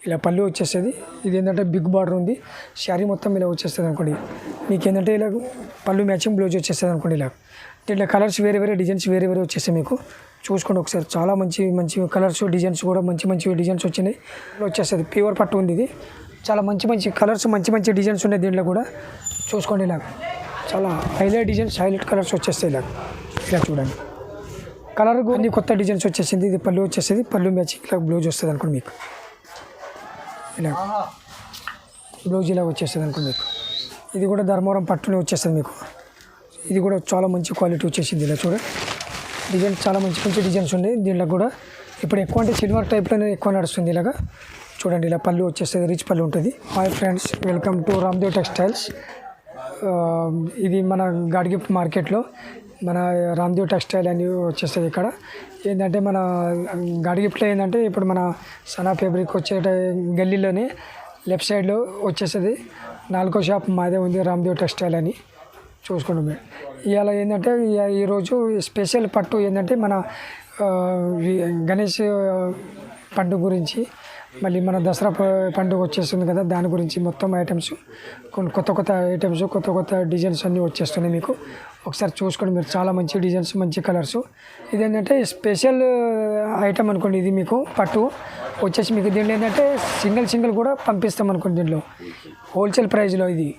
ఇలా పళ్ళు వచ్చేస్తుంది. ఇది ఏంటంటే బిగ్ బార్డర్ ఉంది. శారీ మొత్తం ఇలా వచ్చేస్తుంది అనుకోండి. మీకు ఏంటంటే ఇలా పళ్ళు మ్యాచింగ్ బ్లౌజ్ వచ్చేస్తుంది అనుకోండి. ఇలా ఇట్లా కలర్స్ వేరే వేరే డిజైన్స్ వేరే వేరే వచ్చేస్తాయి. మీకు చూసుకోండి ఒకసారి. చాలా మంచి మంచి కలర్స్ డిజైన్స్ కూడా మంచి మంచి డిజైన్స్ వచ్చినాయి. వచ్చేస్తుంది ప్యూర్ పట్టు ఉంది. ఇది చాలా మంచి మంచి కలర్స్ మంచి మంచి డిజైన్స్ ఉన్నాయి. దీంట్లో కూడా చూసుకోండి. ఇలా చాలా హైలైట్ డిజైన్స్ హైలైట్ కలర్స్ వచ్చేస్తాయి. ఇలా ఇలా చూడండి. కలర్ అన్ని కొత్త డిజైన్స్ వచ్చేసింది. ఇది పళ్ళు వచ్చేస్తుంది. పళ్ళు మ్యాచింగ్ ఇలా బ్లౌజ్ వస్తుంది అనుకోండి. మీకు ఇలా బ్లౌజ్ ఇలా వచ్చేస్తుంది అనుకోండి. మీకు ఇది కూడా ధర్మవరం పట్టునే వచ్చేస్తుంది. మీకు ఇది కూడా చాలా మంచి క్వాలిటీ వచ్చేసింది. ఇలా చూడండి. డిజైన్స్ చాలా మంచి మంచి డిజైన్స్ ఉన్నాయి. దీంట్లో కూడా ఇప్పుడు ఎక్కువ అంటే సిల్వర్ టైప్లోనే ఎక్కువ నడుస్తుంది. ఇలాగా చూడండి. ఇలా పళ్ళు వచ్చేస్తుంది. రిచ్ పళ్ళు ఉంటుంది. Hi friends, welcome to Ramdev textiles. ఇది మన గాడ్గిఫ్ట్ మార్కెట్లో మన రామ్దేవ్ టెక్స్టైల్ అని వచ్చేస్తుంది. ఇక్కడ ఏంటంటే మన గాడ్గిఫ్ట్లో ఏంటంటే ఇప్పుడు మన సనా ఫ్యాబ్రిక్ వచ్చే గల్లీలోనే లెఫ్ట్ సైడ్లో వచ్చేస్తుంది. 4వ షాప్ మాదే ఉంది, రామ్దేవ్ టెక్స్టైల్ అని. చూసుకోండి మీరు. ఇవాళ ఏంటంటే ఈరోజు స్పెషల్ పట్టు ఏంటంటే మన గణేష్ పండుగ గురించి, మళ్ళీ మన దసరా పండుగ వచ్చేస్తుంది కదా, దాని గురించి మొత్తం ఐటమ్స్ కొన్ని కొత్త కొత్త ఐటమ్స్ కొత్త కొత్త డిజైన్స్ అన్నీ వచ్చేస్తున్నాయి. మీకు ఒకసారి చూసుకోండి మీరు. చాలా మంచి డిజైన్స్ మంచి కలర్స్. ఇదేంటంటే స్పెషల్ ఐటమ్ అనుకోండి. ఇది మీకు పట్టు వచ్చేసి మీకు దీంట్లో ఏంటంటే సింగిల్ కూడా పంపిస్తాం అనుకోండి. దీంట్లో హోల్సేల్ ప్రైస్లో ఇది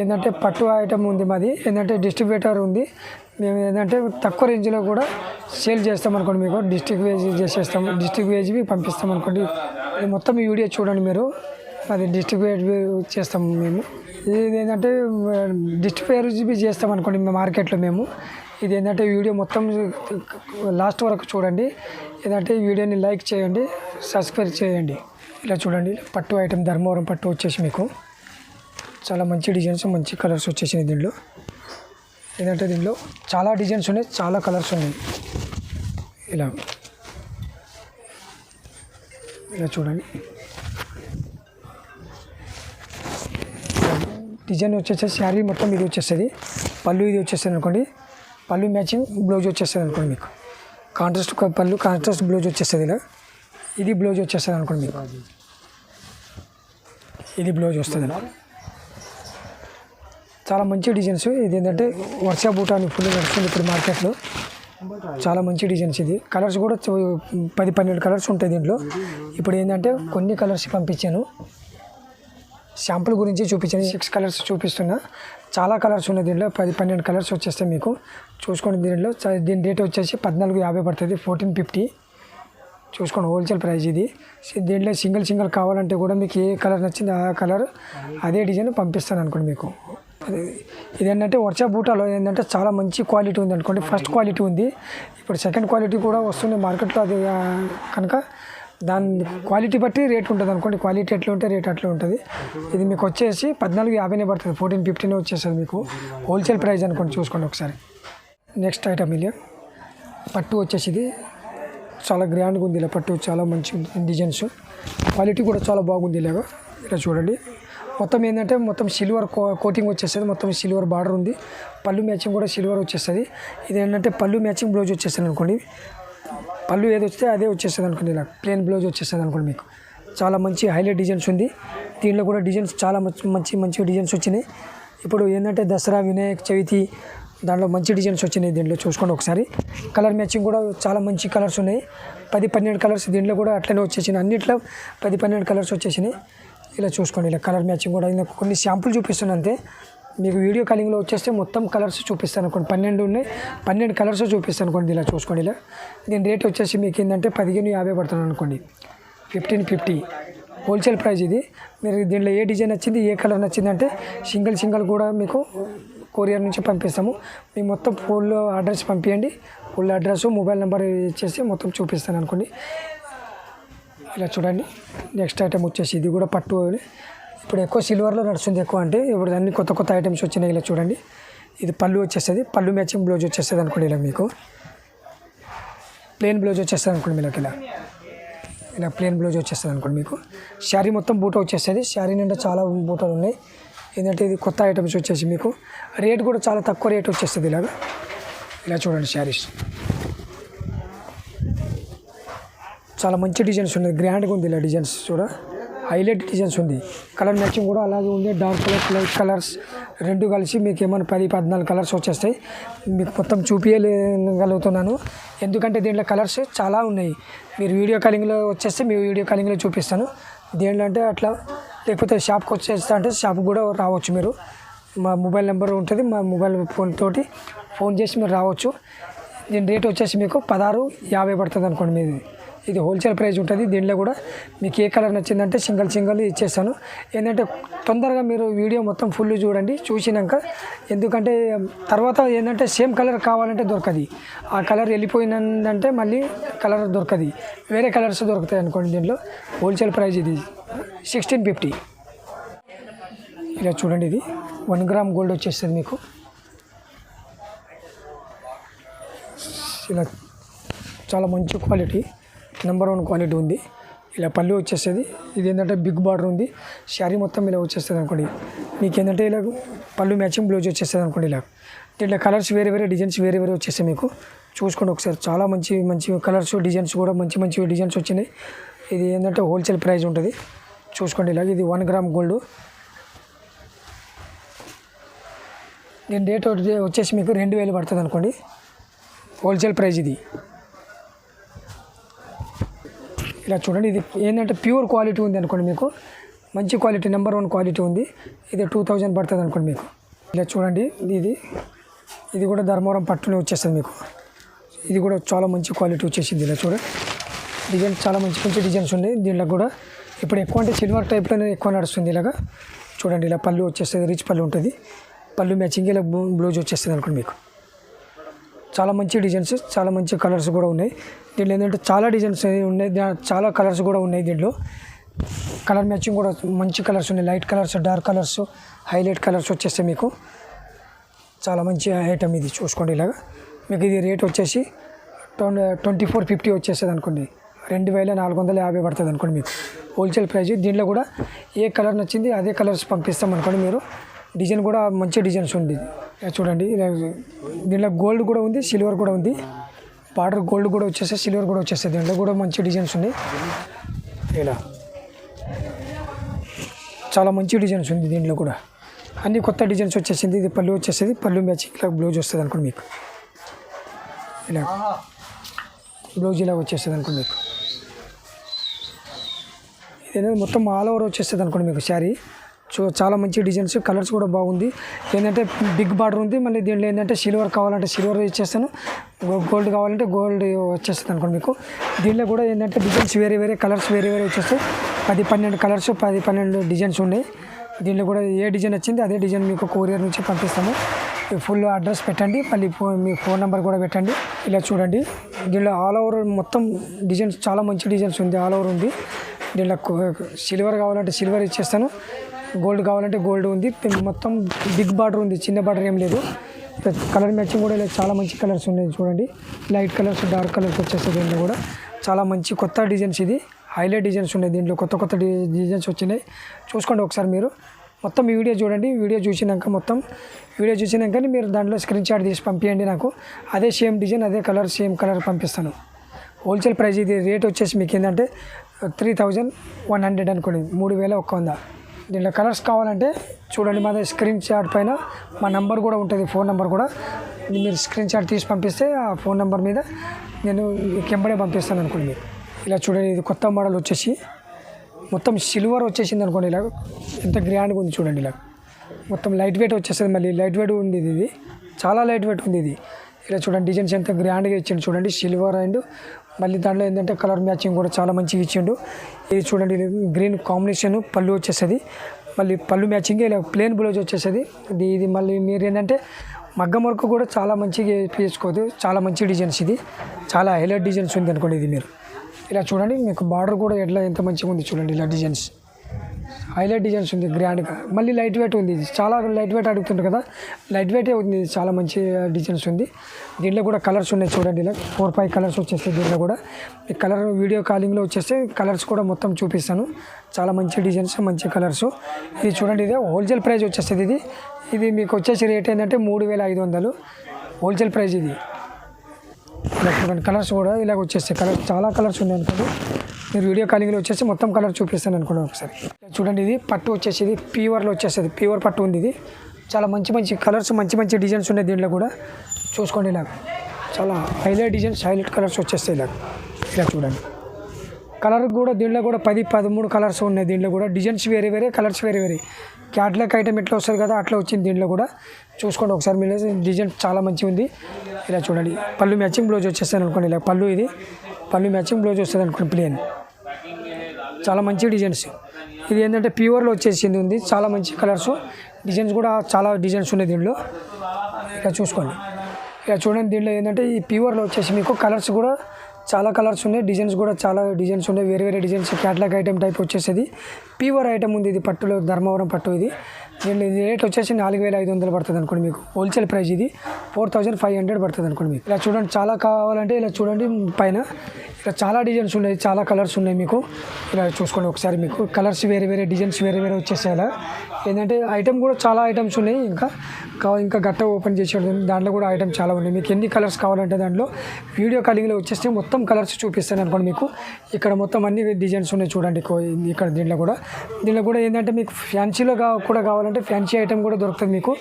ఏంటంటే పట్టు ఐటమ్ ఉంది. మాది ఏంటంటే డిస్ట్రిబ్యూటర్ ఉంది. మేము ఏంటంటే తక్కువ రేంజ్లో కూడా సేల్ చేస్తాం అనుకోండి. మీకు డిస్ట్రిక్ట్ వేజ్ చేసేస్తాము. డిస్ట్రిక్ట్ వేజ్వి పంపిస్తాం అనుకోండి. ఇది మొత్తం ఈ వీడియో చూడండి మీరు. అది డిస్ట్రిక్ట్ వేజ్ చేస్తాము మేము. ఇది ఏంటంటే డిస్ట్రిక్ట్ వేజ్ చేస్తాం అనుకోండి మార్కెట్లో మేము. ఇది ఏంటంటే వీడియో మొత్తం లాస్ట్ వరకు చూడండి. ఏంటంటే ఈ వీడియోని లైక్ చేయండి, సబ్స్క్రైబ్ చేయండి. ఇలా చూడండి. పట్టు ఐటమ్ ధర్మవరం పట్టు వచ్చేసి మీకు చాలా మంచి డిజైన్స్ మంచి కలర్స్ వచ్చేసినాయి. దీంట్లో ఏంటంటే దీంట్లో చాలా డిజైన్స్ ఉన్నాయి, చాలా కలర్స్ ఉన్నాయి. ఇలా ఇలా చూడండి. డిజైన్ వచ్చేసి శారీ మొత్తం ఇది వచ్చేస్తుంది. పళ్ళు ఇది వచ్చేస్తుంది అనుకోండి. పళ్ళు మ్యాచింగ్ బ్లౌజ్ వచ్చేస్తుంది అనుకోండి. మీకు కాంట్రాస్ట్ పళ్ళు కాంట్రాస్ట్ బ్లౌజ్ వచ్చేస్తుంది. ఇలా ఇది బ్లౌజ్ వచ్చేస్తుంది అనుకోండి. మీకు ఇది బ్లౌజ్ వస్తుంది. చాలా మంచి డిజైన్స్. ఇది ఏంటంటే వర్ష బూటా అని ఫుల్ నడుస్తుంది ఇప్పుడు మార్కెట్లో. చాలా మంచి డిజైన్స్. ఇది కలర్స్ కూడా 10-12 కలర్స్ ఉంటాయి దీంట్లో. ఇప్పుడు ఏంటంటే కొన్ని కలర్స్ పంపించాను, శాంపుల్ గురించి చూపించాను. 6 కలర్స్ చూపిస్తున్నా. చాలా కలర్స్ ఉన్నాయి దీంట్లో. 10-12 కలర్స్ వచ్చేస్తాయి మీకు. చూసుకోండి. దీంట్లో దీని రేట్ వచ్చేసి 1450 పడుతుంది, 1450. చూసుకోండి హోల్సేల్ ప్రైస్ ఇది. దీంట్లో సింగిల్ కావాలంటే కూడా మీకు ఏ కలర్ నచ్చింది ఆ కలర్ అదే డిజైన్ పంపిస్తాను అనుకోండి. మీకు ఇదేంటంటే వర్ష బూటాలో ఏంటంటే చాలా మంచి క్వాలిటీ ఉంది అనుకోండి. ఫస్ట్ క్వాలిటీ ఉంది. ఇప్పుడు సెకండ్ క్వాలిటీ కూడా వస్తుంది మార్కెట్లో. అది కనుక దాని క్వాలిటీ బట్టి రేట్ ఉంటుంది అనుకోండి. క్వాలిటీ ఎట్లా ఉంటే రేట్ అట్లా ఉంటుంది. ఇది మీకు వచ్చేసి 1450 పడుతుంది, 1450 వచ్చేస్తుంది మీకు హోల్సేల్ ప్రైస్ అనుకోండి. చూసుకోండి ఒకసారి. నెక్స్ట్ ఐటమ్ ఇది పట్టు వచ్చేసి ఇది చాలా గ్రాండ్గా ఉంది. ఇలా పట్టు చాలా మంచి డిజైన్స్, క్వాలిటీ కూడా చాలా బాగుంది. ఇలా చూడండి. మొత్తం ఏంటంటే మొత్తం సిల్వర్ కోటింగ్ వచ్చేస్తుంది. మొత్తం సిల్వర్ బార్డర్ ఉంది. పళ్ళు మ్యాచింగ్ కూడా సిల్వర్ వచ్చేస్తుంది. ఇది ఏంటంటే పళ్ళు మ్యాచింగ్ బ్లౌజ్ వచ్చేస్తుంది అనుకోండి. పళ్ళు ఏది వస్తే అదే వచ్చేస్తుంది అనుకోండి. ఇలా ప్లెయిన్ బ్లౌజ్ వచ్చేస్తుంది అనుకోండి. మీకు చాలా మంచి హైలైట్ డిజైన్స్ ఉంది. దీంట్లో కూడా డిజైన్స్ చాలా మంచి డిజైన్స్ వచ్చినాయి. ఇప్పుడు ఏంటంటే దసరా వినాయక చవితి దాంట్లో మంచి డిజైన్స్ వచ్చినాయి. దీంట్లో చూసుకోండి ఒకసారి. కలర్ మ్యాచింగ్ కూడా చాలా మంచి కలర్స్ ఉన్నాయి. 10-12 కలర్స్ దీంట్లో కూడా అట్లనే వచ్చేసినాయి. అన్నిట్లో 10-12 కలర్స్ వచ్చేసినాయి. ఇలా చూసుకోండి. ఇలా కలర్ మ్యాచింగ్ కూడా కొన్ని శాంపుల్ చూపిస్తాను అంతే. మీకు వీడియో కాలింగ్లో వచ్చేస్తే మొత్తం కలర్స్ చూపిస్తాను అనుకోండి. 12 ఉన్నాయి, 12 కలర్స్ చూపిస్తాను అనుకోండి. ఇలా చూసుకోండి. ఇలా దీని రేట్ వచ్చేసి మీకు ఏంటంటే 1550 పడుతుంది అనుకోండి. 1550 హోల్సేల్ ప్రైస్ ఇది. మీరు దీంట్లో ఏ డిజైన్ నచ్చింది ఏ కలర్ నచ్చింది అంటే సింగిల్ కూడా మీకు కొరియర్ నుంచి పంపిస్తాము. మీకు మొత్తం ఫుల్ అడ్రస్ పంపించండి. ఫుల్ అడ్రస్ మొబైల్ నెంబర్ ఇచ్చేసి మొత్తం చూపిస్తాను అనుకోండి. ఇలా చూడండి. నెక్స్ట్ ఐటమ్ వచ్చేసి ఇది కూడా పట్టు. ఇప్పుడు ఎక్కువ సిల్వర్లో నడుస్తుంది. ఎక్కువ అంటే ఇప్పుడు అన్ని కొత్త ఐటమ్స్ వచ్చినాయి. ఇలా చూడండి. ఇది పళ్ళు వచ్చేస్తుంది. పళ్ళు మ్యాచింగ్ బ్లౌజ్ వచ్చేస్తుంది అనుకోండి. ఇలా మీకు ప్లెయిన్ బ్లౌజ్ వచ్చేస్తుంది అనుకోండి. మీకు ఇలా ప్లెయిన్ బ్లౌజ్ వచ్చేస్తుంది అనుకోండి. మీకు శారీ మొత్తం బూట వచ్చేస్తుంది. శారీ నిండా చాలా బూటలు ఉన్నాయి. ఏంటంటే ఇది కొత్త ఐటమ్స్ వచ్చేసి మీకు రేట్ కూడా చాలా తక్కువ రేట్ వచ్చేస్తుంది. ఇలా చూడండి. శారీస్ చాలా మంచి డిజైన్స్ ఉన్నాయి. గ్రాండ్గా ఉంది. ఇలా డిజైన్స్ హైలైట్ డిజైన్స్ ఉంది. కలర్ మ్యాచింగ్ కూడా అలాగే ఉంది. డార్క్ కలర్స్, లైట్ కలర్స్ రెండు కలిసి మీకు ఏమైనా 10-14 కలర్స్ వచ్చేస్తాయి. మీకు మొత్తం చూపించగలుగుతున్నాను ఎందుకంటే దీంట్లో కలర్స్ చాలా ఉన్నాయి. మీరు వీడియో కాలింగ్లో వచ్చేస్తే మీ వీడియో కాలింగ్లో చూపిస్తాను. దేంట్లో అంటే అట్లా, లేకపోతే షాప్కి వచ్చేస్తా అంటే షాప్కి కూడా రావచ్చు. మీరు మా మొబైల్ నెంబర్ ఉంటుంది, మా మొబైల్ ఫోన్ చేసి మీరు రావచ్చు. దీని రేట్ వచ్చేసి మీకు 16.50 పడుతుంది అనుకోండి. మీది ఇది హోల్సేల్ ప్రైస్ ఉంటుంది. దీంట్లో కూడా మీకు ఏ కలర్ నచ్చిందంటే సింగిల్ ఇచ్చేస్తాను. ఏంటంటే తొందరగా మీరు వీడియో మొత్తం ఫుల్ చూడండి. చూసినాక ఎందుకంటే తర్వాత ఏంటంటే సేమ్ కలర్ కావాలంటే దొరకదు. ఆ కలర్ వెళ్ళిపోయిందంటే మళ్ళీ కలర్ దొరకదు, వేరే కలర్స్ దొరుకుతాయి అనుకోండి. దీంట్లో హోల్సేల్ ప్రైస్ ఇది 1650. ఇలా చూడండి, ఇది 1 గ్రామ్ గోల్డ్ వచ్చేస్తుంది మీకు. ఇలా చాలా మంచి క్వాలిటీ, నెంబర్ 1 క్వాలిటీ ఉంది. ఇలా పళ్ళు వచ్చేస్తుంది. ఇది ఏంటంటే బిగ్ బార్డర్ ఉంది. శారీ మొత్తం ఇలా వచ్చేస్తుంది అనుకోండి. మీకు ఏంటంటే ఇలా పళ్ళు మ్యాచింగ్ బ్లౌజ్ వచ్చేస్తుంది అనుకోండి. ఇలా దీంట్లో కలర్స్ వేరే డిజైన్స్ వేరే వచ్చేస్తాయి. మీకు చూసుకోండి ఒకసారి. చాలా మంచి కలర్స్, డిజైన్స్ కూడా మంచి డిజైన్స్ వచ్చినాయి. ఇది ఏంటంటే హోల్సేల్ ప్రైస్ ఉంటుంది. చూసుకోండి. ఇలాగ ఇది 1 గ్రామ్ గోల్డ్. దీని రేట్ వచ్చేసి మీకు 2000 పడుతుంది అనుకోండి. హోల్సేల్ ప్రైస్ ఇది. ఇలా చూడండి, ఇది ఏంటంటే ప్యూర్ క్వాలిటీ ఉంది అనుకోండి. మీకు మంచి క్వాలిటీ, నెంబర్ 1 క్వాలిటీ ఉంది. ఇది 2000 పడుతుంది అనుకోండి మీకు. ఇలా చూడండి, ఇది కూడా ధర్మవరం పట్టునే వచ్చేస్తుంది మీకు. ఇది కూడా చాలా మంచి క్వాలిటీ వచ్చేసింది. ఇలా చూడండి, డిజైన్స్ చాలా మంచి డిజైన్స్ ఉన్నాయి. దీంట్లో కూడా ఇప్పుడు ఎక్కువ అంటే సిల్వర్ టైప్లోనే ఎక్కువ నడుస్తుంది. ఇలాగా చూడండి, ఇలా పళ్ళు వచ్చేస్తుంది, రిచ్ పళ్ళు ఉంటుంది. పళ్ళు మ్యాచింగ్ ఇలా బ్లౌజ్ వచ్చేస్తుంది అనుకోండి. మీకు చాలా మంచి డిజైన్స్, చాలా మంచి కలర్స్ కూడా ఉన్నాయి. దీంట్లో ఏంటంటే చాలా డిజైన్స్ ఉన్నాయి, చాలా కలర్స్ కూడా ఉన్నాయి. దీంట్లో కలర్ మ్యాచింగ్ కూడా మంచి కలర్స్ ఉన్నాయి. Light colours, dark colours, highlight colours వచ్చేస్తాయి మీకు. చాలా మంచి ఐటమ్ ఇది. చూసుకోండి ఇలాగా. మీకు ఇది రేట్ వచ్చేసి 2450 వచ్చేస్తుంది అనుకోండి. 2450 పడుతుంది అనుకోండి మీకు హోల్సేల్ ప్రైస్. దీంట్లో కూడా ఏ కలర్ నచ్చింది అదే కలర్స్ పంపిస్తాం అనుకోండి. మీరు డిజైన్ కూడా మంచి డిజైన్స్ ఉంది. చూడండి, దీంట్లో గోల్డ్ కూడా ఉంది, సిల్వర్ కూడా ఉంది. బార్డర్ గోల్డ్ కూడా వచ్చేస్తే, సిల్వర్ కూడా వచ్చేస్తుంది. దీంట్లో కూడా మంచి డిజైన్స్ ఉన్నాయి. ఇలా చాలా మంచి డిజైన్స్ ఉంది. దీంట్లో కూడా అన్ని కొత్త డిజైన్స్ వచ్చేసింది. ఇది పళ్ళు వచ్చేస్తుంది, పళ్ళు మ్యాచింగ్ ఇలా బ్లౌజ్ వస్తుంది అనుకోండి. మీకు ఇలా బ్లౌజ్ ఇలా వచ్చేస్తుంది అనుకోండి. మీకు ఇదేంటంటే మొత్తం ఆల్ ఓవర్ వచ్చేస్తుంది అనుకోండి మీకు శారీ. చాలా మంచి డిజైన్స్, కలర్స్ కూడా బాగుంది. ఏంటంటే బిగ్ బార్డర్ ఉంది. మళ్ళీ దీంట్లో ఏంటంటే సిల్వర్ కావాలంటే సిల్వర్ ఇచ్చేస్తాను, గోల్డ్ కావాలంటే గోల్డ్ వచ్చేస్తుంది అనుకోండి. మీకు దీంట్లో కూడా ఏంటంటే డిజైన్స్ వేరే కలర్స్ వేరే వచ్చేస్తాయి. 10-12 కలర్స్, 10-12 డిజైన్స్ ఉన్నాయి. దీంట్లో కూడా ఏ డిజైన్ వచ్చింది అదే డిజైన్ మీకు కొరియర్ నుంచి పంపిస్తాము. ఫుల్ అడ్రస్ పెట్టండి, మళ్ళీ మీ ఫోన్ నెంబర్ కూడా పెట్టండి. ఇలా చూడండి, దీంట్లో ఆల్ ఓవర్ మొత్తం డిజైన్స్ చాలా మంచి డిజైన్స్ ఉంది. ఆల్ ఓవర్ ఉంది. దీంట్లో సిల్వర్ కావాలంటే సిల్వర్ ఇచ్చేస్తాను, గోల్డ్ కావాలంటే గోల్డ్ ఉంది. మొత్తం బిగ్ బార్డర్ ఉంది, చిన్న బార్డర్ ఏం లేదు. కలర్ మ్యాచింగ్ కూడా ఇలా చాలా మంచి కలర్స్ ఉన్నాయి. చూడండి, లైట్ కలర్స్, డార్క్ కలర్స్ వచ్చేస్తుంది. దీంట్లో కూడా చాలా మంచి కొత్త డిజైన్స్, ఇది హైలైట్ డిజైన్స్ ఉన్నాయి. దీంట్లో కొత్త డిజైన్స్ వచ్చినాయి. చూసుకోండి ఒకసారి మీరు మొత్తం ఈ వీడియో చూడండి. వీడియో చూసినాక మీరు దాంట్లో స్క్రీన్ షాట్ తీసి పంపించండి నాకు. అదే సేమ్ డిజైన్, అదే కలర్, సేమ్ కలర్ పంపిస్తాను. హోల్సేల్ ప్రైస్ ఇది. రేట్ వచ్చేసి మీకు ఏంటంటే 3100 అనుకోండి, 3100. దీంట్లో కలర్స్ కావాలంటే చూడండి, మా స్క్రీన్ షాట్ పైన మా నెంబర్ కూడా ఉంటుంది, ఫోన్ నెంబర్ కూడా. మీరు స్క్రీన్ షాట్ తీసి పంపిస్తే ఆ ఫోన్ నెంబర్ మీద నేను వెంబడే పంపిస్తాను అనుకోండి. మీరు ఇలా చూడండి, ఇది కొత్త మోడల్ వచ్చేసి మొత్తం సిల్వర్ వచ్చేసింది అనుకోండి. ఇలా ఎంత గ్రాండ్గా ఉంది చూడండి. ఇలా మొత్తం లైట్ వెయిట్ వచ్చేస్తుంది. మళ్ళీ లైట్ వెయిట్ ఉంది, ఇది చాలా లైట్ వెయిట్ ఉంది. ఇది ఇలా చూడండి, డిజైన్స్ ఎంత గ్రాండ్గా ఇచ్చిండు చూడండి. సిల్వర్ అండ్ మళ్ళీ దాంట్లో ఏంటంటే కలర్ మ్యాచింగ్ కూడా చాలా మంచిగా ఇచ్చిండు. ఇది చూడండి, గ్రీన్ కాంబినేషన్ పళ్ళు వచ్చేస్తుంది. మళ్ళీ పళ్ళు మ్యాచింగ్ ఇలా ప్లెయిన్ బ్లౌజ్ వచ్చేస్తుంది. ఇది మళ్ళీ మీరు ఏంటంటే మగ్గం వర్క్ కూడా చాలా మంచిగా వేసుకోదు. చాలా మంచి డిజైన్స్, ఇది చాలా హైలైట్ డిజైన్స్ ఉంది అనుకోండి. ఇది మీరు ఇలా చూడండి, మీకు బార్డర్ కూడా ఎంత మంచిగా ఉంది చూడండి. ఇలా డిజైన్స్ హైలైట్ డిజైన్స్ ఉంది గ్రాండ్గా. మళ్ళీ లైట్ వెయిట్ ఉంది. ఇది చాలా లైట్ వెయిట్ అడుగుతుంటారు కదా, లైట్ వెయిటే ఉంది. చాలా మంచి డిజైన్స్ ఉంది. దీంట్లో కూడా కలర్స్ ఉన్నాయి చూడండి. ఇలా 4-5 కలర్స్ వచ్చేస్తాయి. దీంట్లో కూడా ఈ కలర్ వీడియో కాలింగ్లో వచ్చేస్తే కలర్స్ కూడా మొత్తం చూపిస్తాను. చాలా మంచి డిజైన్స్, మంచి కలర్స్. ఇది చూడండి, ఇది హోల్సేల్ ప్రైస్ వచ్చేస్తుంది. ఇది మీకు వచ్చేసి రేట్ ఏంటంటే 3500 హోల్సేల్ ప్రైస్. ఇది ఇలా చూడండి, కలర్స్ కూడా ఇలాగ వచ్చేస్తాయి. చాలా కలర్స్ ఉన్నాయి అనుకోండి. మీరు వీడియో కాలింగ్లో వచ్చేసి మొత్తం కలర్ చూపిస్తాను అనుకోండి ఒకసారి. చూడండి, ఇది పట్టు వచ్చేసి ఇది ప్యూర్లో వచ్చేస్తుంది, ప్యూర్ పట్టు ఉంది. ఇది చాలా మంచి మంచి కలర్స్, మంచి మంచి డిజైన్స్ ఉన్నాయి దీంట్లో కూడా. చూసుకోండి, ఇలా చాలా హైలైట్ డిజైన్స్, హైలైట్ కలర్స్ వచ్చేస్తాయి. ఇలా చూడండి, కలర్ కూడా దీంట్లో కూడా 10-13 కలర్స్ ఉన్నాయి. దీంట్లో కూడా డిజైన్స్ వేరే వేరే, కలర్స్ వేరే వేరే. క్యాట్లాగ్ ఐటమ్ ఎట్లా వస్తుంది కదా అట్లా వచ్చింది దీంట్లో కూడా. చూసుకోండి ఒకసారి మీరు, డిజైన్ చాలా మంచిగా ఉంది. ఇలా చూడండి, పళ్ళు మ్యాచింగ్ బ్లౌజ్ వచ్చేస్తాను అనుకోండి. ఇలా పళ్ళు, ఇది పళ్ళు మ్యాచింగ్ బ్లౌజ్ వస్తుంది అనుకోండి, ప్లేన్. చాలా మంచి డిజైన్స్. ఇది ఏంటంటే ప్యూర్లో వచ్చేసింది ఉంది. చాలా మంచి కలర్స్, డిజైన్స్ కూడా చాలా డిజైన్స్ ఉన్నాయి దీంట్లో. ఇలా చూసుకోండి, ఇలా చూడండి. దీంట్లో ఏంటంటే ఈ ప్యూర్లో వచ్చేసి మీకు కలర్స్ కూడా చాలా కలర్స్ ఉన్నాయి, డిజైన్స్ కూడా చాలా డిజైన్స్ ఉన్నాయి, వేరే వేరే డిజైన్స్. క్యాట్లాగ్ ఐటమ్ టైప్ వచ్చేసేది ప్యూర్ ఐటమ్ ఉంది. ఇది పట్టులో ధర్మవరం పట్టు. ఇది దీని రేట్ వచ్చేసి 4500 పడుతుంది అనుకోండి మీకు. హోల్సేల్ ప్రైస్ ఇది 4500 పడుతుంది అనుకోండి మీకు. ఇలా చూడండి, చాలా కావాలంటే ఇలా చూడండి పైన. ఇలా చాలా డిజైన్స్ ఉన్నాయి, చాలా కలర్స్ ఉన్నాయి మీకు. ఇలా చూసుకోండి ఒకసారి, మీకు కలర్స్ వేరే వేరే, డిజైన్స్ వేరే వేరే వచ్చేసాయి. అలా ఏంటంటే ఐటమ్ కూడా చాలా ఐటమ్స్ ఉన్నాయి. ఇంకా గట్ట ఓపెన్ చేసేది దాంట్లో కూడా ఐటమ్ చాలా ఉన్నాయి. మీకు ఎన్ని కలర్స్ కావాలంటే దాంట్లో వీడియో కాలింగ్లో వచ్చేస్తే మొత్తం కలర్స్ చూపిస్తాను అనుకోండి మీకు. ఇక్కడ మొత్తం అన్ని డిజైన్స్ ఉన్నాయి చూడండి. ఇక్కడ దీంట్లో కూడా ఏంటంటే మీకు ఫ్యాన్సీలో కూడా కావాలంటే ఫ్యాన్సీ ఐటమ్ కూడా దొరుకుతుంది మీకు.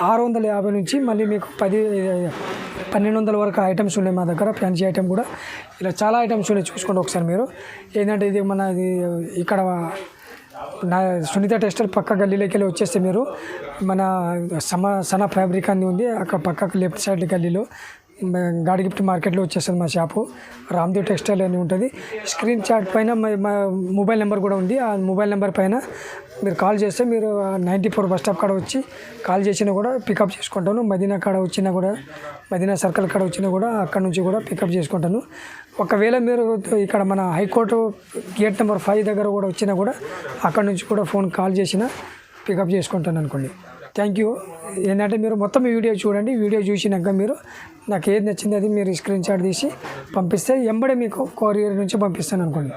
650 నుంచి మళ్ళీ మీకు 1200 వరకు ఐటమ్స్ ఉన్నాయి మా దగ్గర, ఫ్యాన్సీ ఐటమ్ కూడా. ఇలా చాలా ఐటమ్స్ ఉన్నాయి, చూసుకోండి ఒకసారి మీరు. ఏంటంటే ఇది ఇక్కడ సునీత టెక్స్టైల్ పక్క గల్లీలోకి వెళ్ళి వచ్చేస్తే మీరు మన సనా ఫ్యాబ్రిక్ అని ఉంది, అక్కడ పక్కకు లెఫ్ట్ సైడ్ గల్లీలో గాడి గిఫ్ట్ మార్కెట్లో వచ్చేస్తుంది మా షాపు. రామ్దేవ్ టెక్స్టైల్ అని ఉంటుంది. స్క్రీన్ చాట్ పైన మా మొబైల్ నెంబర్ కూడా ఉంది. ఆ మొబైల్ నెంబర్ పైన మీరు కాల్ చేస్తే మీరు 94 బస్ స్టాప్ కాడ వచ్చి కాల్ చేసినా కూడా పికప్ చేసుకుంటాను. మదీనా కాడ వచ్చినా కూడా, మదీనా సర్కిల్ కాడ వచ్చినా కూడా అక్కడ నుంచి కూడా పికప్ చేసుకుంటాను. ఒకవేళ మీరు ఇక్కడ మన హైకోర్టు గేట్ నెంబర్ 5 దగ్గర కూడా వచ్చినా కూడా అక్కడ నుంచి కూడా కాల్ చేసినా పికప్ చేసుకుంటాను అనుకోండి. Thank you. ఏంటంటే మీరు మొత్తం వీడియో చూడండి. వీడియో చూసినాక మీరు నాకు ఏది నచ్చింది అది మీరు స్క్రీన్ షాట్ తీసి పంపిస్తే ఎంబడే మీకు కొరియర్ నుంచి పంపిస్తాను అనుకోండి.